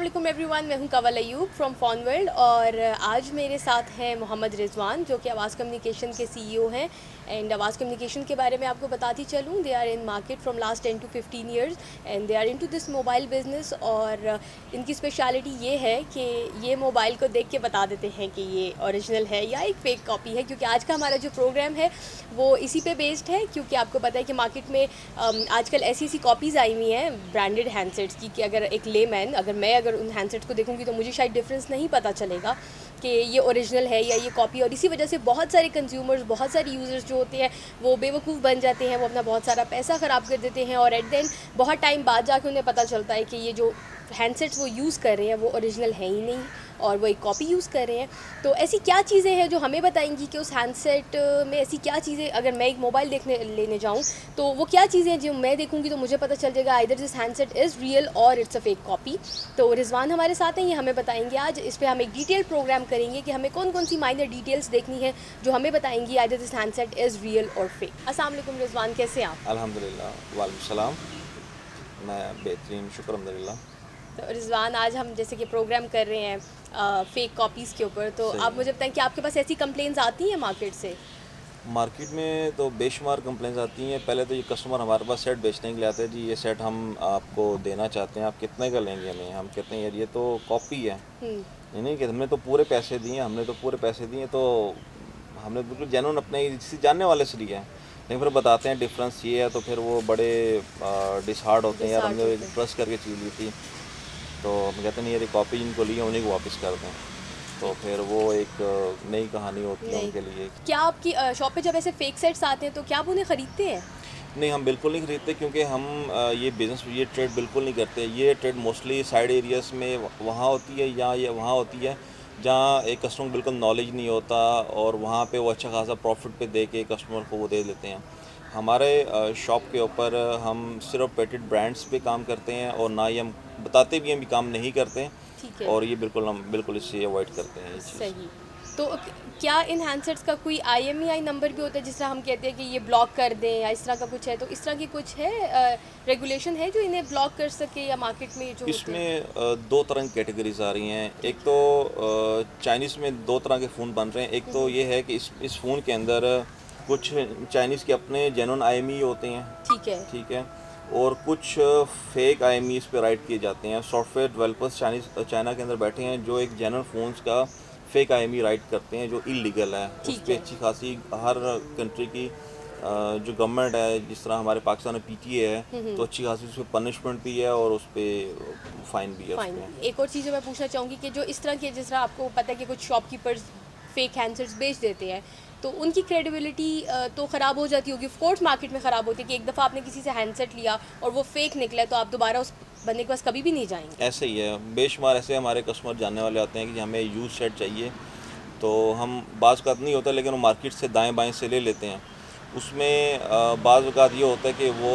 वालेकुम एवरीवन, मैं हूं कवल अयूब फ्रॉम फॉन वर्ल्ड और आज मेरे साथ हैं मोहम्मद रिजवान जो कि आवाज़ कम्युनिकेशन के सीईओ हैं। एंड आवाज़ कम्युनिकेशन के बारे में आपको बताती चलूं, they are in market from last 10 to 15 years and they are into this mobile business. और इनकी स्पेशलिटी ये है कि ये मोबाइल को देख के बता देते हैं कि ये ओरिजिनल है या एक फ़ेक कॉपी है, क्योंकि आज का हमारा जो प्रोग्राम है वो इसी पे बेस्ड है। क्योंकि आपको पता है कि मार्केट में आजकल ऐसी ऐसी कॉपीज़ आई हुई हैं ब्रांडेड हैंडसेट्स की कि अगर एक लेमैन अगर उन हैंडसेट्स को देखूंगी तो मुझे शायद डिफरेंस नहीं पता चलेगा कि ये ओरिजिनल है या ये कॉपी। और इसी वजह से बहुत सारे कंज्यूमर्स, बहुत सारे यूज़र्स जो होते हैं वो बेवकूफ़ बन जाते हैं, वो अपना बहुत सारा पैसा ख़राब कर देते हैं और एट देन बहुत टाइम बाद जाके उन्हें पता चलता है कि ये जो हैंडसेट्स वो यूज़ कर रहे हैं वो ओरिजिनल है ही नहीं और वो एक कॉपी यूज़ कर रहे हैं। तो ऐसी क्या चीज़ें हैं जो हमें बताएंगी कि उस हैंडसेट में ऐसी क्या चीज़ें, अगर मैं एक मोबाइल लेने जाऊँ तो वो क्या चीज़ें हैं जो मैं देखूँगी तो मुझे पता चल जाएगा either this handset is real और इट्स अ फेक कॉपी। तो रिजवान हमारे साथ हैं, ये हमें बताएंगे आज। इस पर हम एक डिटेल प्रोग्राम करेंगे कि हमें कौन कौन सी माइनर डिटेल्स देखनी है जो हमें बताएंगी either this handset is real और फेक। अस्सलाम वालेकुम रिजवान, कैसे हैं आप? अल्हम्दुलिल्लाह, वालेकुम सलाम। मैं बेहतरीन, शुक्र अल्हम्दुलिल्लाह। तो रिजवान, आज हम जैसे कि प्रोग्राम कर रहे हैं फेक कॉपीज़ के ऊपर, तो सही आप है। मुझे बताएं कि आपके पास ऐसी कंप्लेंट्स आती हैं मार्केट से? मार्केट में तो बेशुमार कंप्लेंट्स आती हैं। पहले तो ये कस्टमर हमारे पास सेट बेचने के लिए आते हैं, जी ये सेट हम आपको देना चाहते हैं, आप कितने का लेंगे हमें? हम कहते हैं यार ये तो कॉपी है। हम्म। ये नहीं कि हमने तो पूरे पैसे दिए, तो हमने बिल्कुल जेन्युइन अपने किसी जानने वाले से लिया है। लेकिन फिर बताते हैं डिफरेंस ये है, तो फिर वो बड़े डिसहार्ड होते हैं, यार डिसहार्ट हमने होते हैं। ट्रस्ट करके चीज़ ली थी। तो हम कहते नहीं यार ये कॉपी जिनको ली है उन्हीं को वापस कर दें। तो ठीक। फिर वो एक नई कहानी होती है नहीं, उनके लिए। क्या आपकी शॉप पे जब ऐसे फेक सेट्स आते हैं तो क्या आप उन्हें ख़रीदते हैं? नहीं, हम बिल्कुल नहीं खरीदते, क्योंकि हम ये ट्रेड बिल्कुल नहीं करते। ये ट्रेड मोस्टली साइड एरियाज़ में वहाँ होती है या ये वहाँ होती है जहाँ एक कस्टमर को बिल्कुल नॉलेज नहीं होता, और वहाँ पे वो अच्छा खासा प्रॉफिट पे दे के कस्टमर को वो दे देते हैं। हमारे शॉप के ऊपर हम सिर्फ पेटेड ब्रांड्स पे काम करते हैं, और ना ही हम बताते भी हैं भी काम नहीं करते। ठीक है। और ये बिल्कुल हम बिल्कुल इससे अवॉइड करते हैं ये चीज़। सही। तो क्या इन हैंडसेट्स का कोई आईएमईआई नंबर भी होता है, जिस तरह हम कहते हैं कि ये ब्लॉक कर दें या इस तरह का कुछ है? तो इस तरह की कुछ है रेगुलेशन है जो इन्हें ब्लॉक कर सके, या मार्केट में जो होते हैं? इसमें दो तरह की कैटेगरीज आ रही हैं। एक ठीक तो है। चाइनीज़ में दो तरह के फ़ोन बन रहे हैं। एक तो ये है कि इस फ़ोन के अंदर कुछ चाइनीज़ के अपने जेन्युइन आईएमई होते हैं, ठीक है। ठीक है, और कुछ फेक आईएमई इस पे राइट किए जाते हैं। सॉफ्टवेयर डेवलपर्स चाइना के अंदर बैठे हैं जो एक जेन्युइन फ़ोन्स का फेक आईएमई राइट करते हैं, जो इलीगल है। उस ठीक पे है। अच्छी खासी हर कंट्री की जो गवर्नमेंट है, जिस तरह हमारे पाकिस्तान में पीटीए है, तो अच्छी खासी उस पर पनिशमेंट भी है और उस पर फ़ाइन भी है उस फाइन। पर। एक और चीज़ जो मैं पूछना चाहूँगी कि जो इस तरह के, जिस तरह आपको पता है कि कुछ शॉपकीपर्स फेक हैंडसेट्स बेच देते हैं, तो उनकी क्रेडिबिलिटी तो ख़राब हो जाती होगी, ऑफ कोर्स मार्केट में ख़राब होती है कि एक दफ़ा आपने किसी से हैंडसेट लिया और वो फेक निकला तो आप दोबारा उस बंदे के पास कभी भी नहीं जाएंगे। ऐसे ही है, बेशुमार ऐसे हमारे कस्टमर जानने वाले आते हैं कि हमें यूज़ सेट चाहिए। तो हम बाज़ अवक़ात नहीं होता, लेकिन वो मार्केट से दाएं बाएं से ले लेते हैं। उसमें बाज़ अवक़ात ये होता है कि वो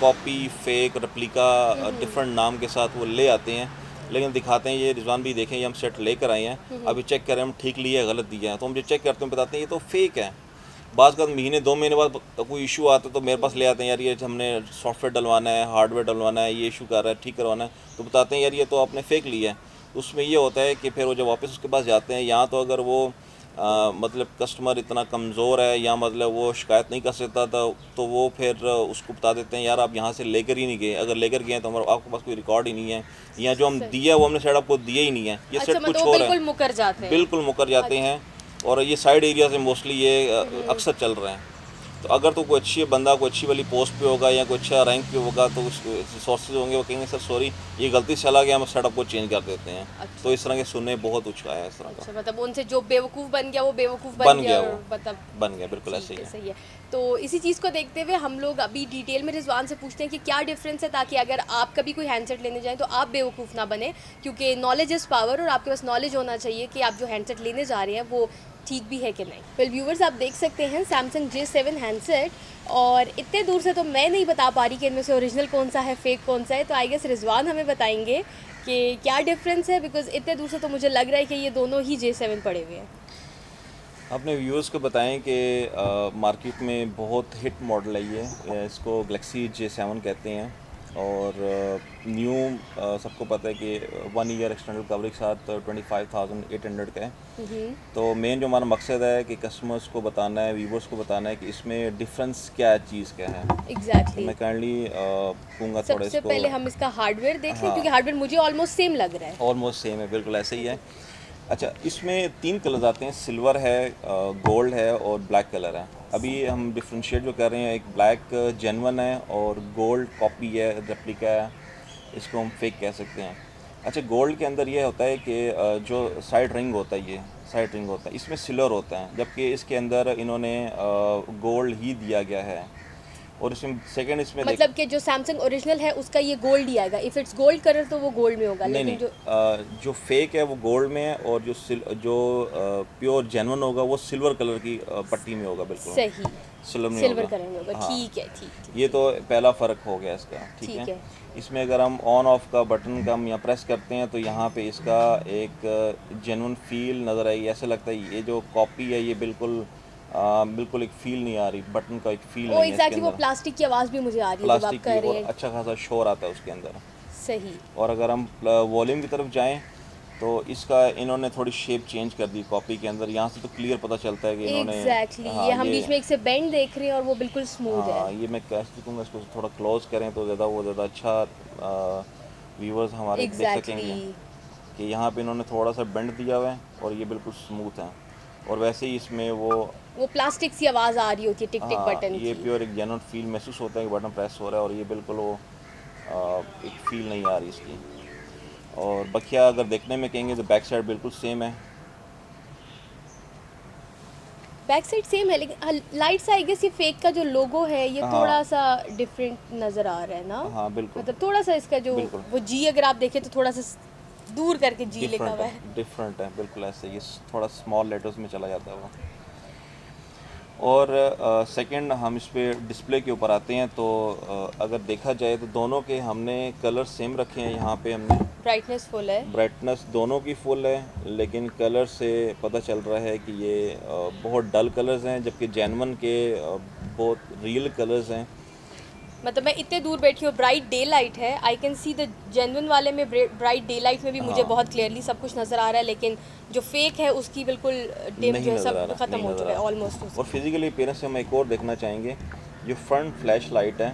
कॉपी, फेक, रेप्लिका डिफरेंट नाम के साथ वो ले आते हैं, लेकिन दिखाते हैं ये रिजवान भी देखें ये हम सेट लेकर आए हैं, अभी चेक करें हम ठीक लिए है गलत दिया है। तो हम जो चेक करते हैं बताते हैं ये तो फेक है। बाज़ अवक़ात महीने 2 महीने बाद कोई इशू आता है तो मेरे पास ले आते हैं, यार ये हमने सॉफ्टवेयर डलवाना है, हार्डवेयर डलवाना है, ये इशू कर रहा है, ठीक करवाना है। तो बताते हैं यार ये तो आपने फ़ेक लिया है। उसमें ये होता है कि फिर वो जब वापस उसके पास जाते हैं, या तो अगर वो मतलब कस्टमर इतना कमज़ोर है, या मतलब वो शिकायत नहीं कर सकता था, तो वो फिर उसको बता देते हैं यार आप यहाँ से लेकर ही नहीं गए। अगर लेकर गए हैं तो हमारा आपके पास कोई रिकॉर्ड ही नहीं है, या जो हम सही। दिया वो हमने सेट आपको दिया ही नहीं है, ये अच्छा, सेट मतलब कुछ वो और है। बिल्कुल मुकर जाते हैं। बिल्कुल मुकर जाते अच्छा। हैं। और ये साइड एरिया से मोस्टली ये अक्सर चल रहे हैं। तो अगर तो कोई अच्छी बंदा कोई अच्छी वाली पोस्ट पे होगा या कोई अच्छा रैंक पे होगा, तो उस रिसोर्सेज होंगे, वो कहेंगे सर सॉरी ये गलती से चला गया, हम सेटअप को चेंज कर देते हैं। तो अच्छा। इस तरह के सुनने बहुत उछा है इस तरह का। अच्छा, मतलब उनसे जो बेवकूफ़ बन गया वो बेवकूफ़ बन बन गया गया और वो, मतलब। बन गया, बिल्कुल ऐसे ठीक ही है, है। सही है। तो इसी चीज़ को देखते हुए हम लोग अभी डिटेल में रिजवान से पूछते हैं कि क्या डिफरेंस है, ताकि अगर आप कभी कोई हैंडसेट लेने जाएं तो आप बेवकूफ़ ना बने, क्योंकि नॉलेज इज़ पावर और आपके पास नॉलेज होना चाहिए कि आप जो हैंडसेट लेने जा रहे हैं वो ठीक भी है कि नहीं। वेल व्यूवर्स, आप देख सकते हैं सैमसंग J7 हैंडसेट, और इतने दूर से तो मैं नहीं बता पा रही कि इनमें से ओरिजिनल कौन सा है, फेक कौन सा है। तो आई गेस रिजवान हमें बताएंगे कि क्या डिफरेंस है, बिकॉज इतने दूर से तो मुझे लग रहा है कि ये दोनों ही J7 पड़े हुए हैं। अपने व्यूअर्स को बताएं कि मार्केट में बहुत हिट मॉडल है ये, इसको गैलेक्सी J7 कहते हैं। और न्यू सबको पता है कि 1 ईयर एक्सटर्नल कवरेज के साथ 25,800 का है। तो मेन जो हमारा मकसद है कि कस्टमर्स को बताना है, व्यूवर्स को बताना है कि इसमें डिफरेंस क्या है, चीज़ क्या है। तो एग्जैक्टली मैं काइंडली कहूँगा थोड़ा सबसे इसको। पहले हम इसका हार्डवेयर देख लें, हाँ, क्योंकि हार्डवेयर मुझे ऑलमोस्ट सेम लग रहा है। ऑलमोस्ट सेम है, बिल्कुल ऐसे ही है। अच्छा, इसमें 3 कलर्स आते हैं, सिल्वर है, गोल्ड है और ब्लैक कलर है। अभी हम डिफ्रेंशिएट जो कर रहे हैं, एक ब्लैक जेन्युइन है और गोल्ड कॉपी है, रेप्लिका है, इसको हम फेक कह सकते हैं। अच्छा, गोल्ड के अंदर ये होता है कि जो साइड रिंग होता है, ये साइड रिंग होता है, इसमें सिल्वर होता है, जबकि इसके अंदर इन्होंने गोल्ड ही दिया गया है। और इसमें सेकंड इसमें मतलब कि जो सैमसंग ओरिजिनल है उसका ये गोल्ड ही आएगा, इफ इट्स गोल्ड कलर तो वो गोल्ड में होगा, नहीं लेकिन नहीं, जो जो फेक है वो गोल्ड में है, और जो प्योर जेन्युइन होगा वो सिल्वर कलर की पट्टी में होगा, बिल्कुल सही सिल्वर में सिल्वर होगा। कलर में होगा। हाँ, ठीक है, ठीक ये ठीक तो पहला फ़र्क हो गया इसका, ठीक है। ठीक है। इसमें अगर हम ऑन ऑफ का बटन का हम यहाँ प्रेस करते हैं तो यहाँ पे इसका एक जेन्युइन फील नज़र आएगी। ऐसा लगता है ये जो कॉपी है ये बिल्कुल एक फ़ील नहीं आ रही, बटन का एक फ़ील ओ नहीं है इसके एग्जैक्टली वो अंदर, प्लास्टिक की आवाज़ भी मुझे आ रही है जब आप प्लास्टिक की, कर रहे और हैं। अच्छा खासा शोर आता है उसके अंदर। सही और अगर हम वॉल्यूम की तरफ जाएं तो इसका इन्होंने थोड़ी शेप चेंज कर दी कॉपी के अंदर। यहाँ से तो क्लियर पता चलता है कि इन्होंने, एग्जैक्टली हाँ ये हम ये, बीच में एक से बेंड देख रहे हैं और वो बिल्कुल स्मूथ है। हाँ ये मैं कैसे कहूँगा, इसको थोड़ा क्लोज करें तो ज़्यादा अच्छा व्यूवर्स हमारे देख एग्जैक्टली सकेंगे कि यहाँ पे इन्होंने थोड़ा सा बेंड दिया हुआ है और ये बिल्कुल स्मूथ है। और वैसे ही इसमें वो प्लास्टिक सी आवाज़ आ रही होती है टिक टिक हाँ, बटन ये की। प्योर एक जेन्युइन फील महसूस होता है कि बटन प्रेस हो रहा है, और ये बिल्कुल वो एक फील नहीं आ रही इसकी। और बखिया अगर देखने में कहेंगे तो बैक साइड बिल्कुल सेम है। बैक साइड सेम है, लेकिन लाइट सा आई गेस ये फेक का जो लोगो है ये हाँ थोड़ा सा डिफरेंट नज़र आ रहा है ना। हाँ, बिल्कुल मतलब थोड़ा सा इसका जो बिल्कुल वो जी अगर आप देखें तो थोड़ा सा दूर करके जी लिखा डिफरेंट हुआ है, है। डिफरेंट है बिल्कुल ऐसे, ये थोड़ा स्मॉल लेटर्स में चला जाता है वो। और सेकंड हम इस पे डिस्प्ले के ऊपर आते हैं तो अगर देखा जाए तो दोनों के हमने कलर सेम रखे हैं। यहाँ पे हमने ब्राइटनेस फुल है। ब्राइटनेस दोनों की फुल है, लेकिन कलर से पता चल रहा है कि ये बहुत डल कलर्स हैं, जबकि जेन्युइन के बहुत रियल कलर्स हैं। मतलब मैं इतने दूर बैठी हूँ, ब्राइट डे लाइट है, I can see the genuine वाले में ब्राइट डे लाइट में भी मुझे हाँ, बहुत क्लियरली सब कुछ नज़र आ रहा है, लेकिन जो फेक है उसकी बिल्कुल डिम नहीं जो है नज़र आ सब रहा, ख़त्म नहीं हो नज़र चुका आ है रहा। ऑलमोस्ट और उसका। फिजिकली अपीयरेंस से हम एक और देखना चाहेंगे, जो फ्रंट फ्लैश लाइट है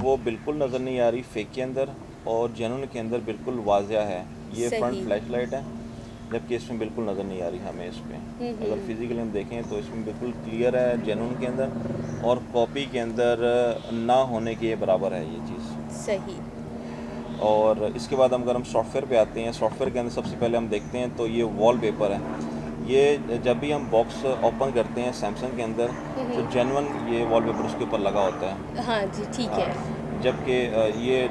वो बिल्कुल नज़र नहीं आ रही फेक के अंदर, और जेन्युइन के अंदर बिल्कुल वाजिया है। ये फ्रंट सही। फ्लैश लाइट है, जबकि इसमें बिल्कुल नज़र नहीं आ रही हमें इस पे। अगर फिजिकली हम देखें तो इसमें बिल्कुल क्लियर है जेन्युइन के अंदर, और कॉपी के अंदर ना होने के बराबर है ये चीज़। सही और इसके बाद हम अगर हम सॉफ्टवेयर पे आते हैं, सॉफ्टवेयर के अंदर सबसे पहले हम देखते हैं तो ये वॉलपेपर है। ये जब भी हम बॉक्स ओपन करते हैं सैमसंग के अंदर तो जेन्युइन ये वॉलपेपर उसके ऊपर लगा होता है। हाँ जी ठीक हाँ, है। जबकि ये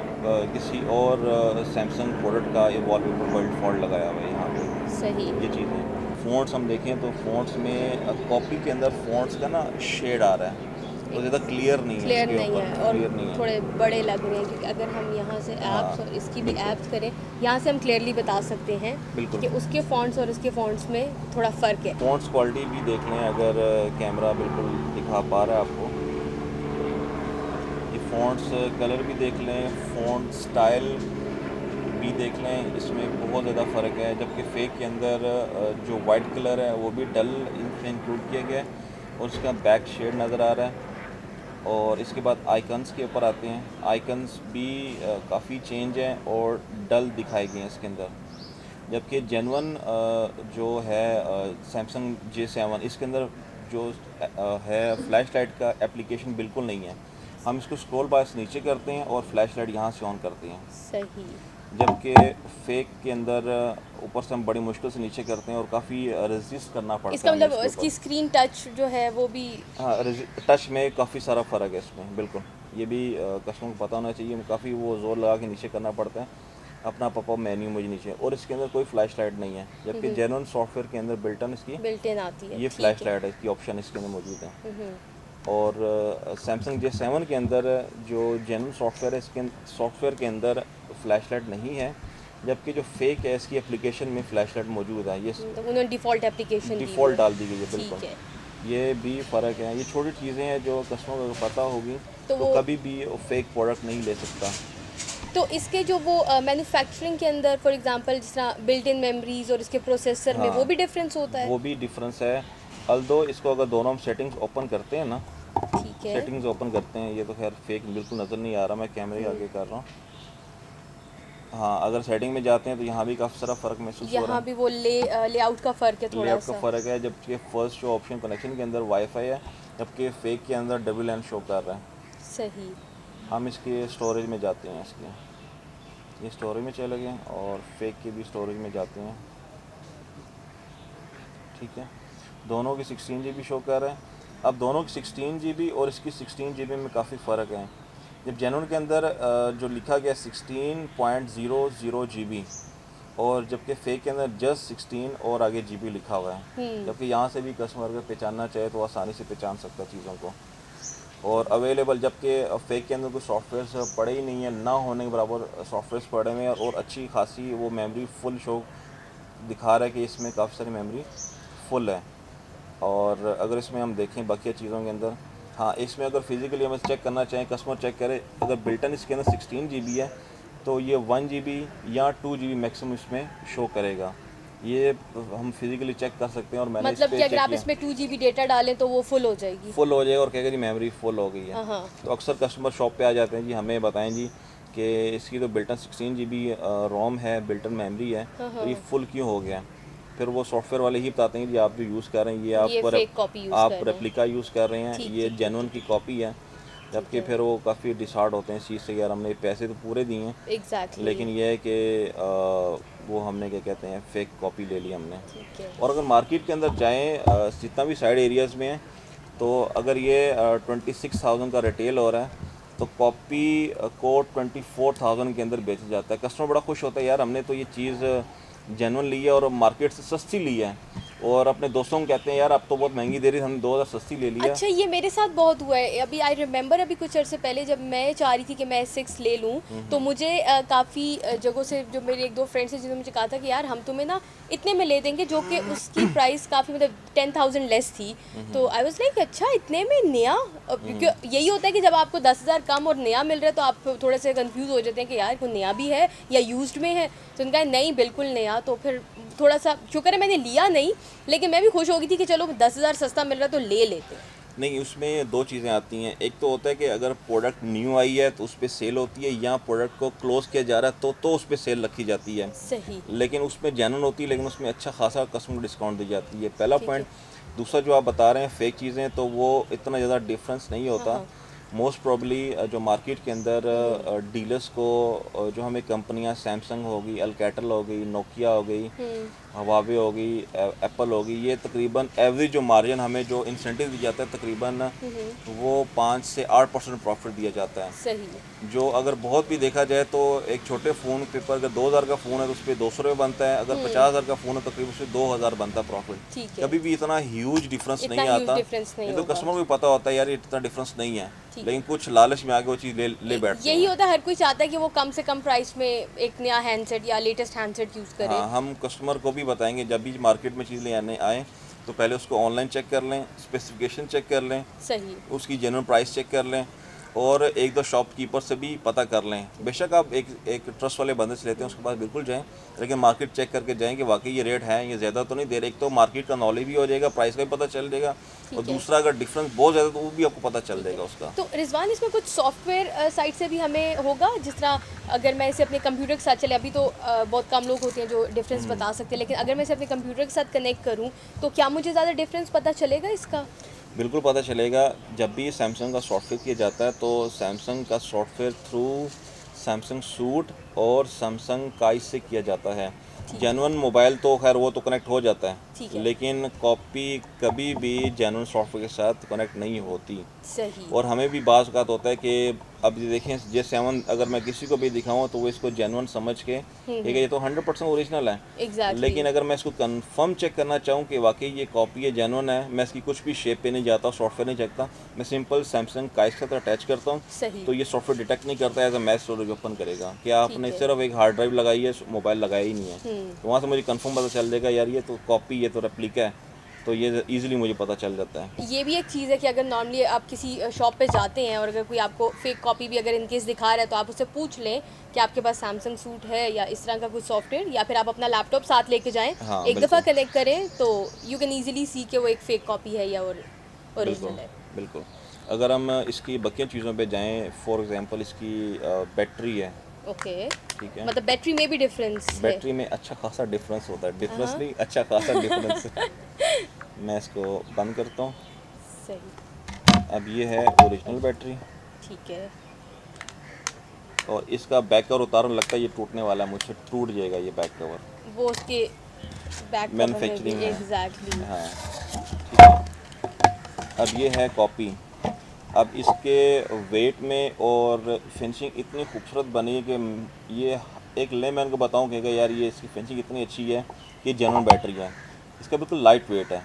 किसी और सैमसंग प्रोडक्ट का ये वॉलपेपर बाय डिफ़ॉल्ट लगाया हुआ है यहाँ सही पे, ये चीज़ें। फ़ॉन्ट्स हम देखें तो फ़ॉन्ट्स में कॉपी के अंदर फ़ॉन्ट्स का ना शेड आ रहा है, तो ज़्यादा क्लियर नहीं है क्लियर इसके नहीं ऊपर, है और क्लियर नहीं है। थोड़े बड़े लग रहे हैं, क्योंकि अगर हम यहाँ से ऐप्स और हाँ, इसकी भी बिल्कुल ऐप्स करें, यहाँ से हम क्लियरली बता सकते हैं बिल्कुल। कि उसके फ़ॉन्ट्स और इसके फ़ॉन्ट्स में थोड़ा फ़र्क है। फ़ॉन्ट्स क्वालिटी भी देख लें, अगर कैमरा बिल्कुल दिखा पा रहा है आपको, ये फ़ॉन्ट्स कलर भी देख लें, फ़ॉन्ट स्टाइल भी देख लें, इसमें बहुत ज़्यादा फ़र्क है। जबकि फ़ेक के अंदर जो वाइट कलर है वो भी डल इसमें इंक्लूड किया गया है, और उसका बैक शेड नज़र आ रहा है। और इसके बाद आइकन्स के ऊपर आते हैं, आइकन्स भी काफ़ी चेंज हैं और डल दिखाए गए हैं इसके अंदर। जबकि जेन्युइन जो है सैमसंग J7, इसके अंदर जो है फ्लैश लाइट का एप्लीकेशन बिल्कुल नहीं है। हम इसको स्क्रॉल बार से नीचे करते हैं और फ्लैश लाइट यहाँ से ऑन करते हैं, सही जबकि फेक के अंदर ऊपर से हम बड़ी मुश्किल से नीचे करते हैं और काफ़ी रेजिस्ट करना पड़ता इसका है हमें मतलब इसके इसकी ऊपर। स्क्रीन टच जो है वो भी। हाँ, टच में काफ़ी सारा फ़र्क है इसमें, बिल्कुल। ये भी कस्टमर को पता होना चाहिए, काफ़ी वो ज़ोर लगा के नीचे करना पड़ता है अपना पॉपअप मेन्यू मुझे नीचे। और इसके अंदर कोई फ्लैश लाइट नहीं है, जबकि जेन्युइन सॉफ्टवेयर के अंदर बिल्टन इसकी बिल्ट इन आती है, ये ठीक फ्लैश है। लाइट है, इसकी ऑप्शन इसके अंदर मौजूद है। और सैमसंग J7 के अंदर जो जेन्युइन सॉफ्टवेयर है, इसके सॉफ्टवेयर के अंदर फ्लैश लाइट नहीं है, जबकि जो फेक है इसकी एप्लीकेशन में फ्लैश लाइट मौजूद है। ये तो उन्होंने डिफ़ॉल्ट एप्लीकेशन दी हुई डिफ़ॉल्ट है। डाल दी गई है, बिल्कुल। ठीक है। ये भी फ़र्क है, ये छोटी चीज़ें हैं जो कस्टमर को पता होगी तो तो वो कभी भी फेक प्रोडक्ट नहीं ले सकता। तो इसके जो वो मैन्युफैक्चरिंग के अंदर फॉर एग्जांपल जिस तरह बिल्ट इन मेमोरीज और इसके प्रोसेसर में वो हाँ, भी डिफरेंस होता है? वो भी डिफरेंस है। अल्दो इसको अगर दोनों हम सेटिंग्स ओपन करते हैं ना, ठीक है। सेटिंग्स ओपन करते हैं, ये तो खैर फेक बिल्कुल नज़र नहीं आ रहा, मैं कैमरे के आगे कर रहा हूँ। हाँ, अगर सेटिंग में जाते हैं तो यहाँ भी काफ़ी सारा फ़र्क महसूस हो रहा यहाँ है। भी वो लेआउट का फ़र्क है थोड़ा लेआउट का सा। फ़र्क है, जबकि फर्स्ट जो ऑप्शन कनेक्शन के अंदर वाईफाई है, जबकि फेक के अंदर डबल एन शो कर रहा है। सही। हम इसके स्टोरेज में जाते हैं, इसके ये स्टोरेज में चले गए और फेक के भी स्टोरेज में जाते हैं। ठीक है, दोनों की 16 GB शो कर रहे हैं। अब दोनों की 16 GB और इसकी 16 GB में काफ़ी फ़र्क है। जब जेनुइन के अंदर जो लिखा गया 16.00 GB और जबकि फेक के अंदर जस्ट 16 और आगे GB लिखा हुआ है, जबकि यहाँ से भी कस्टमर अगर पहचानना चाहे तो आसानी से पहचान सकता है चीज़ों को। और अवेलेबल, जबकि फेक के अंदर कोई सॉफ्टवेयर पड़े ही नहीं है, ना होने के बराबर सॉफ्टवेयर पड़े हुए हैं और अच्छी खासी वो मेमोरी फुल शो दिखा रहा है कि इसमें काफ़ी सारी मेमोरी फुल है। और अगर इसमें हम देखें बाकी चीज़ों के अंदर, हाँ, इसमें अगर फिज़िकली हम चेक करना चाहें, कस्टमर चेक करे, अगर बिल्टन इसके अंदर 16 GB है तो ये 1 GB या 2 GB मैक्सिमम इसमें शो करेगा। ये हम फिज़िकली चेक कर सकते हैं और मैंने इस मतलब कि पर अगर चेक आप किया, इसमें 2 GB डेटा डालें तो वो फुल हो जाएगी? फुल हो जाएगा और कहेगा जी मेमोरी फुल हो गई है। हाँ हाँ। तो अक्सर कस्टमर शॉप पे आ जाते हैं, जी हमें बताएं जी कि इसकी तो बिल्टन 16 GB रोम है, बिल्टन मेमोरी है, तो ये फुल क्यों हो गया। फिर वो सॉफ्टवेयर वाले ही बताते हैं कि आप जो यूज़ कर रहे हैं ये ये फेक कॉपी यूज़ आप कर रहे हैं। रेप्लिका यूज़ कर रहे हैं, ठीक ये ठीक ठीक जेनुइन ठीक। की कॉपी है। ठीक जबकि है। फिर वो काफ़ी डिसहार्ड होते हैं इस चीज़ से, यार हमने पैसे तो पूरे दिए हैं, एग्जैक्टली। लेकिन ये है कि वो हमने क्या कहते हैं फेक कॉपी ले ली हमने। ठीक है। और अगर मार्केट के अंदर जाएँ, जितना भी साइड एरियाज़ में है, तो अगर ये 26,000 का रिटेल हो रहा है तो कॉपी को 24,000 के अंदर बेचा जाता है। कस्टमर बड़ा खुश होता है, यार हमने तो ये चीज़ जेनुइन ली है और मार्केट से सस्ती ली है, और अपने दोस्तों को कहते हैं यार अब तो बहुत महंगी दे रही है, हमने 2,000 सस्ती ले लिया। अच्छा, ये मेरे साथ बहुत हुआ है। अभी आई रिमेंबर अभी कुछ अर्से पहले जब मैं चाह रही थी कि मैं 6 ले लूँ, तो मुझे काफ़ी जगहों से जो मेरे एक दो फ्रेंड्स हैं जिन्होंने मुझे कहा था कि यार हम तुम्हें ना इतने में ले देंगे, जो कि उसकी प्राइस काफ़ी मतलब 10,000 लेस थी। तो आई वाज लाइक अच्छा इतने में नया, क्योंकि यही होता है कि जब आपको 10,000 कम और नया मिल रहा है तो आप थोड़े से कंफ्यूज हो जाते हैं कि यार को नया भी है या यूज्ड में है। तो उनका नहीं बिल्कुल नया, तो फिर थोड़ा सा शुक्र है मैंने लिया नहीं, लेकिन मैं भी खुश हो गई थी कि चलो 10,000 सस्ता मिल रहा है तो ले लेते हैं। नहीं, उसमें दो चीज़ें आती हैं। एक तो होता है कि अगर प्रोडक्ट न्यू आई है तो उस पर सेल होती है, या प्रोडक्ट को क्लोज़ किया जा रहा है तो उस पर सेल रखी जाती है, सही। लेकिन उसमें जेन्युइन होती है, लेकिन उसमें अच्छा खासा कस्टमर डिस्काउंट दी जाती है, पहला ठीक पॉइंट। है। दूसरा जो आप बता रहे हैं फेक चीज़ें, तो वो इतना ज़्यादा डिफरेंस नहीं हाँ होता। हाँ। मोस्ट प्रॉब्ली जो मार्केट के अंदर डीलर्स को जो हमें कंपनियां सैमसंग हो गई, अल्कैटल हो गई, नोकिया हो गई, हवावे हो गई, एप्पल हो गई, ये तकरीबन एवरेज जो मार्जिन हमें जो इंसेंटिव दिया जाता है तकरीबन वो 5 से 8% प्रॉफिट दिया जाता है। सही। जो अगर बहुत भी देखा जाए तो एक छोटे फ़ोन के ऊपर अगर 2,000 का फ़ोन है तो उस पर 200 रुपये बनता है, अगर 50,000 का फ़ोन है तो तकरीबन उस पर 2,000 बनता है प्रॉफिट। ठीक है। कभी भी इतना ह्यूज डिफरेंस इतना नहीं ह्यूज आता। डिफरेंस नहीं ये तो होगा। कस्टमर को भी पता होता है यार ये इतना डिफरेंस नहीं है, ठीक लेकिन है। कुछ लालच में आके वो चीज़ ले बैठते यही हैं। होता है, हर कोई चाहता है कि वो कम से कम प्राइस में एक नया हैंडसेट या लेटेस्ट हैंडसेट यूज़ करे। हाँ, हम कस्टमर को भी बताएंगे जब भी मार्केट में चीज़ ले आने आए तो पहले उसको ऑनलाइन चेक कर लें, स्पेसिफिकेशन चेक कर लें, सही। उसकी जेन्युइन प्राइस चेक कर लें, और एक दो शॉपकीपर से भी पता कर लें। बेशक आप एक ट्रस्ट वाले बंदे से लेते हैं उसके पास बिल्कुल जाएं, लेकिन मार्केट चेक करके जाएं कि वाकई ये रेट है, ये ज़्यादा तो नहीं दे रहे। एक तो मार्केट का नॉलेज भी हो जाएगा, प्राइस का भी पता चल जाएगा, और ठीक है। दूसरा अगर डिफरेंस बहुत ज़्यादा तो वो भी आपको पता चल ठीक है। जाएगा उसका। तो रिजवान, इसमें कुछ सॉफ्टवेयर साइट से भी हमें होगा, जिस तरह अगर मैं इसे अपने कंप्यूटर के साथ चले, अभी तो बहुत कम लोग होते हैं जो डिफरेंस बता सकते हैं, लेकिन अगर मैं इसे अपने कंप्यूटर के साथ कनेक्ट करूँ तो क्या मुझे ज़्यादा डिफरेंस पता चलेगा इसका? बिल्कुल पता चलेगा। जब भी सैमसंग का सॉफ्टवेयर किया जाता है तो सैमसंग का सॉफ्टवेयर थ्रू सैमसंग सूट और सैमसंग काई से किया जाता है। ठीक है। जेन्युइन मोबाइल तो खैर वो तो कनेक्ट हो जाता ठीक है, है। लेकिन कॉपी कभी भी जेन्युइन सॉफ्टवेयर के साथ कनेक्ट नहीं होती। सही। और हमें भी बाज़ औक़ात होता है कि अब ये देखें J7 अगर मैं किसी को भी दिखाऊँ तो वो इसको जेन्युइन समझ के ठीक है ये तो 100% ओरिजिनल है, एग्जैक्टली। लेकिन अगर मैं इसको कंफर्म चेक करना चाहूँ कि वाकई ये कॉपी है, जेन्युइन है, मैं इसकी कुछ भी शेप पे नहीं जाता, सॉफ्टवेयर नहीं चेकता, मैं सिंपल सैमसंग का इसके साथ अटैच करता हूँ, सही। तो ये सॉफ्टवेयर डिटेक्ट नहीं करता, as a match storage open करेगा कि ठीक आपने है। सिर्फ एक हार्ड ड्राइव लगाई है, मोबाइल लगाया ही नहीं है। तो वहाँ से मुझे कंफर्म पता चल जाएगा यार ये तो कॉपी, ये तो रेप्लिका है, तो ये इजीली मुझे पता चल जाता है। ये भी एक चीज़ है कि अगर नॉर्मली आप किसी शॉप पे जाते हैं और अगर कोई आपको फेक कॉपी भी अगर इनकेस दिखा रहा है तो आप उससे पूछ लें कि आपके पास सैमसंग सूट है या इस तरह का कुछ सॉफ्टवेयर, या फिर आप अपना लैपटॉप साथ लेके जाएं, हाँ एक दफ़ा बिल्कुल, कनेक्ट करें तो यू कैन ईजिली सी कि वो एक फ़ेक कॉपी है या बिल्कुल, ओरिजिनल है। बिल्कुल। अगर हम इसकी बाकी चीज़ों पे जाएँ, फॉर एग्ज़ाम्पल इसकी बैटरी है, ओके, ठीक है? मतलब बैटरी में भी डिफरेंस है। बैटरी में अच्छा खासा डिफरेंस होता है, डिफरेंस हाँ, नहीं, अच्छा खासा डिफरेंस है। मैं इसको बंद करता हूँ। सही, अब ये है ओरिजिनल बैटरी, ठीक है। और इसका बैक कवर उतारो, लगता है ये टूटने वाला है मुझसे, टूट जाएगा ये बैक कवर। वो उसके बैक कवर में भी मैन्युफैक्चरिंग है, एग्जैक्टली। हाँ, ठीक है। अब ये है कॉपी। अब इसके वेट में और फिनिशिंग इतनी खूबसूरत बनी है कि ये एक लेमैन को बताऊं कि यार ये इसकी फिनिशिंग इतनी अच्छी है कि जेन्युइन बैटरी है। इसका बिल्कुल लाइट वेट है,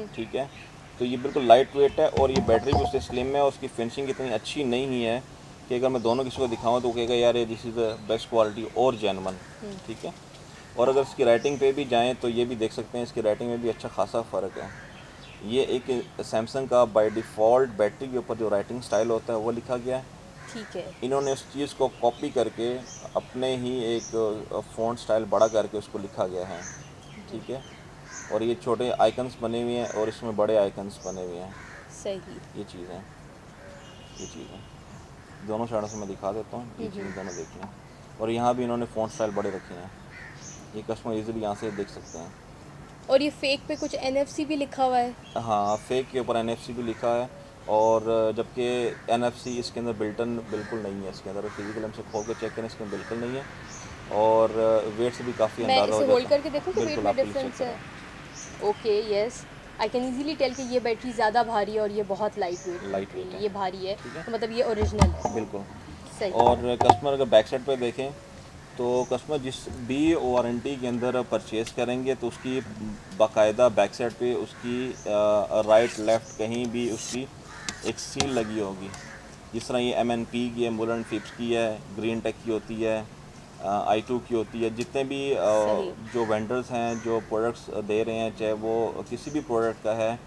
ठीक है। तो ये बिल्कुल लाइट वेट है, और ये बैटरी भी उससे स्लिम है, और उसकी फिनिशिंग इतनी अच्छी नहीं है कि अगर मैं दोनों किसी को दिखाऊं तो वो कहेगा यार ये this is the best quality और जेन्युइन, ठीक है। और अगर इसकी राइटिंग पे भी जाएँ तो ये भी देख सकते हैं, इसकी राइटिंग में भी अच्छा खासा फ़र्क है। ये एक सैमसंग का बाय डिफ़ॉल्ट बैटरी के ऊपर जो राइटिंग स्टाइल होता है वो लिखा गया है। ठीक है। इन्होंने उस चीज़ को कॉपी करके अपने ही एक फ़ॉन्ट स्टाइल बड़ा करके उसको लिखा गया है, ठीक है। और ये छोटे आइकन्स बने हुए हैं और इसमें बड़े आइकन्स बने हुए हैं। सही। ये चीज़ है, ये चीज़ है। दोनों साइडों से मैं दिखा देता हूँ, ये चीज़ें दोनों देख लें। और यहाँ भी इन्होंने फ़ॉन्ट स्टाइल बड़े रखे हैं, ये कस्टमर ईज़िली यहाँ से देख सकते हैं। और ये फेक पे कुछ NFC भी लिखा हुआ है। हाँ, फेक के ऊपर NFC भी लिखा है, और जबकि NFC इसके अंदर बिल्टन बिल्कुल नहीं है, इसके अंदर फिजिकल हम से खोल के चेक करें, इसके अंदर बिल्कुल नहीं है। और वेट से भी काफ़ी मैं अंदाज़ा हो इसे होल्ड जाता करके देखूं है। कि वेट बिल्कुल, में आप प्लीज़ चेक डिफरेंस है। करें। Okay, yes, I can easily tell कि ये बैटरी ज़्यादा भारी है और ये बहुत light weight light battery weight है, है, ये भारी है, ठीक है, तो मतलब ये ओरिजिनल है। बिल्कुल। सही। और कस्टमर अगर बैक साइड पे देखें तो कस्टमर जिस भी वारंटी के अंदर परचेज़ करेंगे तो उसकी बाकायदा बैक साइड पे उसकी राइट लेफ़्ट कहीं भी उसकी एक सील लगी होगी। जिस तरह ये MNP की है, मुलर एंड फिप्स की है, ग्रीन टेक की होती है, I2 की होती है। जितने भी सही। जो वेंडर्स हैं जो प्रोडक्ट्स दे रहे हैं, चाहे वो किसी भी प्रोडक्ट का है,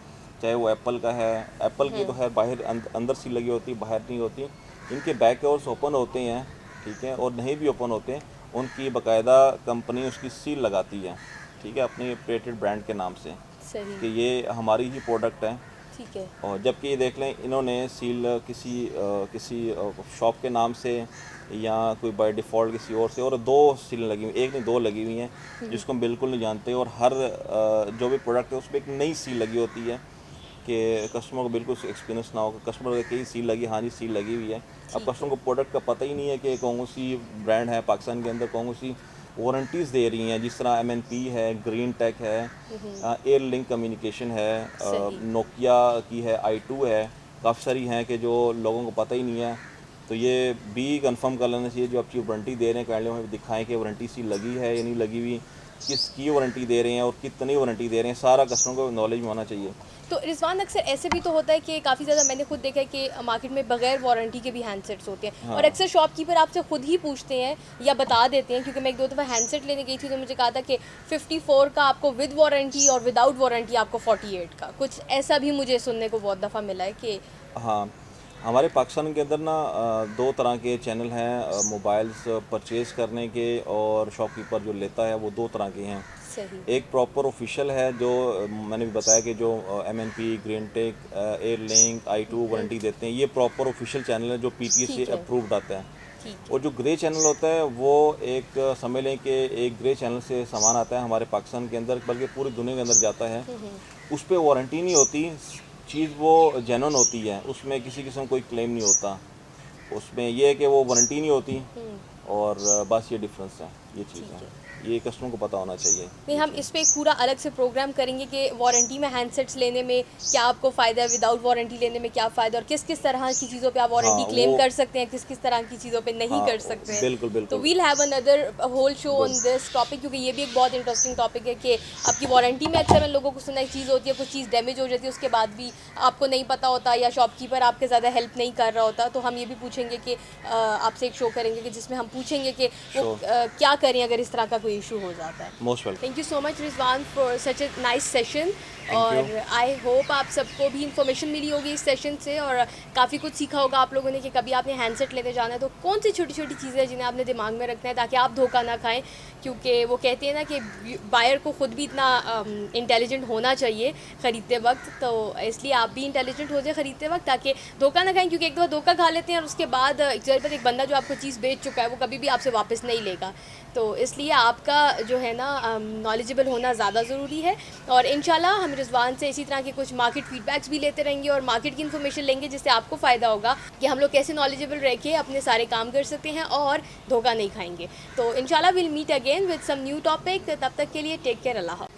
चाहे वो एप्पल का है, एप्पल की तो खैर बाहर अंदर सील लगी होती है, बाहर नहीं होती। इनके बैक कवर्स ओपन होते हैं, ठीक है, और नहीं भी ओपन होते, उनकी बाकायदा कंपनी उसकी सील लगाती है, ठीक है, अपनी पेटेंट ब्रांड के नाम से, सही। कि ये हमारी ही प्रोडक्ट है। ठीक है। और जबकि ये देख लें, इन्होंने सील किसी शॉप के नाम से या कोई बाय डिफ़ॉल्ट किसी और से, और दो सील लगी हुई, एक नहीं दो लगी हुई हैं, जिसको हम बिल्कुल नहीं जानते। और हर जो भी प्रोडक्ट है उसमें एक नई सील लगी होती है कि कस्टमर को बिल्कुल एक्सपीरियंस ना हो। कस्टमर को कहीं सील लगी, हाँ जी सील लगी हुई है। अब ठीक कस्टमर है। को प्रोडक्ट का पता ही नहीं है कि कौन सी ब्रांड है पाकिस्तान के अंदर, कौन सी वारंटीज़ दे रही हैं। जिस तरह MNP है, ग्रीन टेक है, एयर लिंक कम्युनिकेशन है, सही। नोकिया की है, I2 है, काफ़ी सारी हैं कि जो लोगों को पता ही नहीं है। तो ये भी कंफर्म कर लेना चाहिए, जो आपकी वारंटी दे रहे हैं काइंडली हमें दिखाएं कि वारंटी सी लगी है या नहीं लगी हुई, किसकी वारंटी दे रहे हैं और कितनी वारंटी दे रहे हैं, सारा कस्टमर को नॉलेज में होना चाहिए। तो रिजवान, अक्सर ऐसे भी तो होता है कि काफ़ी ज़्यादा मैंने खुद देखा है कि मार्केट में बगैर वारंटी के भी हैंडसेट्स होते हैं, और हाँ, अक्सर शॉपकीपर आपसे खुद ही पूछते हैं या बता देते हैं, क्योंकि मैं एक दो दफ़ा हैंडसेट लेने गई थी तो मुझे कहा था कि 54 का आपको विद वारंटी और विदाउट वारंटी आपको 48 का, कुछ ऐसा भी मुझे सुनने को बहुत दफ़ा मिला है कि हाँ, हमारे पाकिस्तान के अंदर ना दो तरह के चैनल हैं मोबाइल्स परचेज़ करने के, और शॉपकीपर जो लेता है वो दो तरह के हैं। सही। एक प्रॉपर ऑफिशियल है जो मैंने भी बताया कि जो MNP, green tech, air link, I2 warranty देते हैं, ये प्रॉपर ऑफिशियल चैनल है जो PTA से ठीक है। अप्रूव्ड आता है। ठीक और है। जो ग्रे चैनल होता है वो एक समझ लें कि एक ग्रे चैनल से सामान आता है हमारे पाकिस्तान के अंदर, बल्कि पूरी दुनिया के अंदर जाता है। उस पे वारंटी नहीं होती, चीज़ वो जेन्युइन होती है, उसमें किसी किस्म कोई क्लेम नहीं होता। उसमें ये है कि वो वारंटी नहीं होती, और बस ये डिफरेंस है, ये चीज़ है। ठीक है। ये कस्टमर को पता होना चाहिए, नहीं, ये हम चीज़। इस पे एक पूरा अलग से प्रोग्राम करेंगे कि वारंटी में हैंडसेट्स लेने में क्या आपको फ़ायदा है, विदाउट वारंटी लेने में क्या फ़ायदा, और किस किस तरह की चीज़ों पे आप वारंटी हाँ, क्लेम वो कर सकते हैं, किस किस तरह की चीज़ों पे नहीं हाँ, कर सकते हैं। बिल्कुल, तो बिल्कुल। We'll have another whole show good. On this topic, क्योंकि ये भी एक बहुत इंटरेस्टिंग टॉपिक है कि आपकी वारंटी में अक्सर मैं लोगों को सुना एक चीज़ होती है, कुछ चीज़ डैमेज हो जाती है उसके बाद भी आपको नहीं पता होता, या शॉपकीपर आपके ज़्यादा हेल्प नहीं कर रहा होता। तो हम ये भी पूछेंगे कि आपसे एक शो करेंगे कि जिसमें हम पूछेंगे कि वो श्योर। क्या करें अगर इस तरह का कोई कोई इशू हो जाता है। Most welcome. Thank you so much Rizwan for such a nice session, you. और आई होप आप सबको भी इन्फॉर्मेशन मिली होगी इस सेशन से, और काफ़ी कुछ सीखा होगा आप लोगों ने कि कभी आपने हैंडसेट लेते जाना है तो कौन सी छोटी छोटी चीज़ें हैं जिन्हें आपने दिमाग में रखना है ताकि आप धोखा ना खाएं, क्योंकि वो कहते हैं ना कि बायर को ख़ुद भी इतना इंटेलिजेंट होना चाहिए ख़रीदते वक्त, तो इसलिए आप भी इंटेलिजेंट हो जाए ख़रीदते वक्त ताकि धोखा ना खाएं, क्योंकि एक दफ़ा धोखा खा लेते हैं और उसके बाद एक बंदा जो आपको चीज़ बेच चुका है वो कभी भी आपसे वापस नहीं लेगा। तो इसलिए आपका जो है ना नॉलेजेबल होना ज़्यादा ज़रूरी है, और इंशाल्लाह हम रिजवान से इसी तरह के कुछ मार्केट फीडबैक्स भी लेते रहेंगे और मार्केट की इन्फॉर्मेशन लेंगे जिससे आपको फ़ायदा होगा कि हम लोग कैसे नॉलेजेबल रह के अपने सारे काम कर सकते हैं और धोखा नहीं खाएंगे। तो इंशाल्लाह will meet again with some new topic. तब तक के लिए टेक केयर, अल्लाह हाफ़िज़।